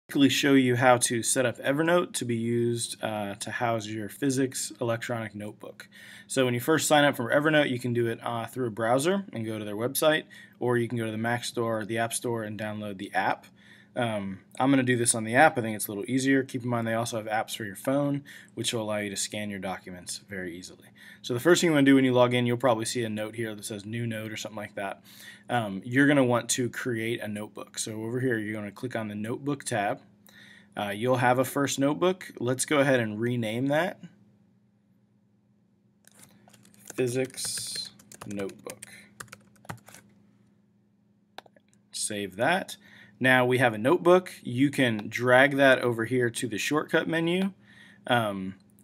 Quickly show you how to set up Evernote to be used to house your physics electronic notebook. So when you first sign up for Evernote, you can do it through a browser and go to their website, or you can go to the Mac Store or the App Store and download the app. I'm going to do this on the app. I think it's a little easier. Keep in mind they also have apps for your phone, which will allow you to scan your documents very easily. So the first thing you want to do when you log in, you'll probably see a note here that says New Note or something like that. You're going to want to create a notebook. So over here, you're going to click on the Notebook tab. You'll have a first notebook. Let's go ahead and rename that Physics Notebook. Save that. Now we have a notebook. You can drag that over here to the shortcut menu,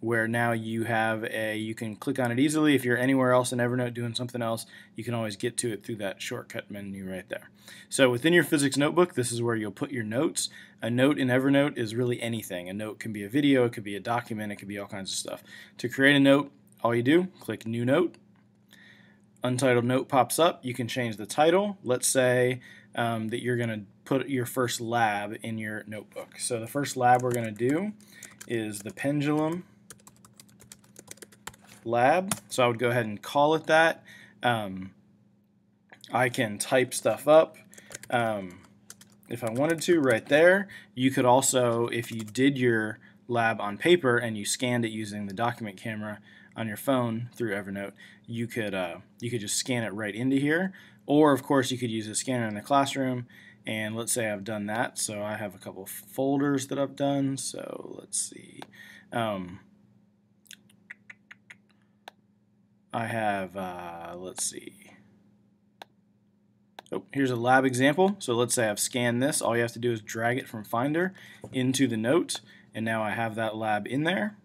where now you can click on it easily. If you're anywhere else in Evernote doing something else, you can always get to it through that shortcut menu right there. So within your physics notebook, this is where you'll put your notes. A note in Evernote is really anything. A note can be a video, it could be a document, it could be all kinds of stuff. To create a note, all you do, click New Note. Untitled note pops up. You can change the title. Let's say that you're going to put your first lab in your notebook. So the first lab we're going to do is the pendulum lab. So I would go ahead and call it that. I can type stuff up if I wanted to right there. You could also, if you did your lab on paper and you scanned it using the document camera on your phone through Evernote, you could just scan it right into here. Or of course you could use a scanner in the classroom, and let's say I've done that. So I have a couple folders that I've done. So let's see. I have, let's see. Oh, here's a lab example. So let's say I've scanned this. All you have to do is drag it from Finder into the note, and now I have that lab in there.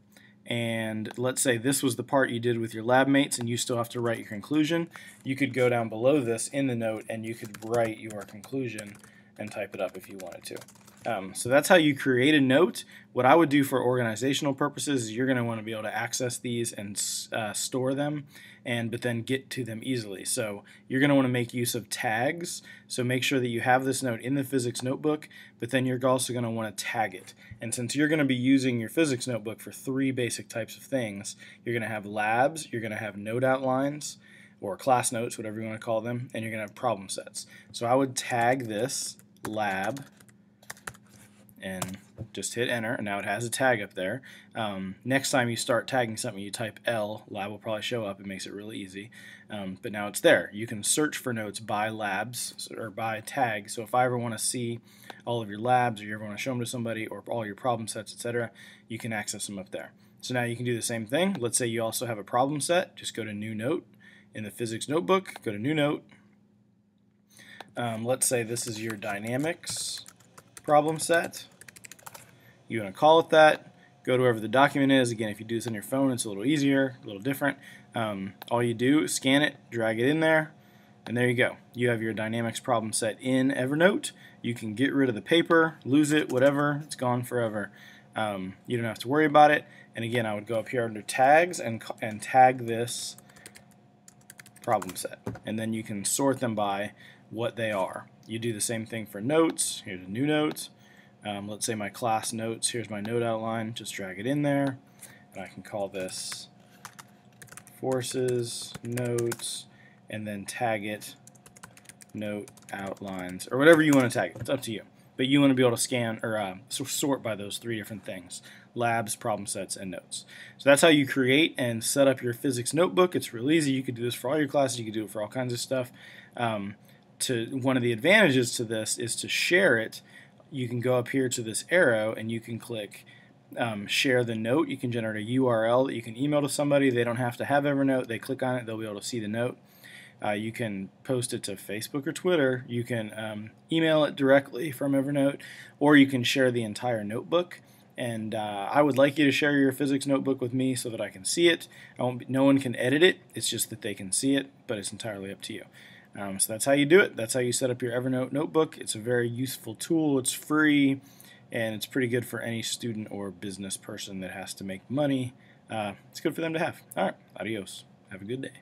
And let's say this was the part you did with your lab mates and you still have to write your conclusion. You could go down below this in the note and you could write your conclusion and type it up if you wanted to. So that's how you create a note. What I would do for organizational purposes is you're going to want to be able to access these and store them, but then get to them easily. So you're going to want to make use of tags. So make sure that you have this note in the physics notebook, but then you're also going to want to tag it. And since you're going to be using your physics notebook for 3 basic types of things, you're going to have labs, you're going to have note outlines, or class notes, whatever you want to call them, and you're going to have problem sets. So I would tag this lab and just hit enter, and now it has a tag up there. Next time you start tagging something, you type L, lab will probably show up. It makes it really easy, but now it's there. You can search for notes by labs or by tag. So if I ever want to see all of your labs, or you ever want to show them to somebody, or all your problem sets, etc., you can access them up there. So now you can do the same thing. Let's say you also have a problem set. Just go to New Note in the physics notebook, go to New Note. Let's say this is your dynamics problem set. You want to call it that. Go to wherever the document is. Again, if you do this on your phone, it's a little easier, a little different. All you do, scan it, drag it in there, and there you go. You have your dynamics problem set in Evernote. You can get rid of the paper, lose it, whatever. It's gone forever. You don't have to worry about it. And again, I would go up here under tags and tag this problem set. And then you can sort them by what they are. You do the same thing for notes. Here's a new note. Let's say my class notes. Here's my note outline. Just drag it in there. And I can call this forces notes and then tag it note outlines, or whatever you want to tag it. It's up to you. But you want to be able to scan or sort by those 3 different things: labs, problem sets, and notes. So that's how you create and set up your physics notebook. It's real easy. You could do this for all your classes. You could do it for all kinds of stuff. One of the advantages to this is to share it. You can go up here to this arrow and you can click share the note. You can generate a URL that you can email to somebody. They don't have to have Evernote. They click on it, they'll be able to see the note. You can post it to Facebook or Twitter. You can email it directly from Evernote, or you can share the entire notebook. And I would like you to share your physics notebook with me so that I can see it. No one can edit it. It's just that they can see it, but it's entirely up to you. So that's how you do it. That's how you set up your Evernote notebook. It's a very useful tool. It's free, and it's pretty good for any student or business person that has to make money. It's good for them to have. All right, adios. Have a good day.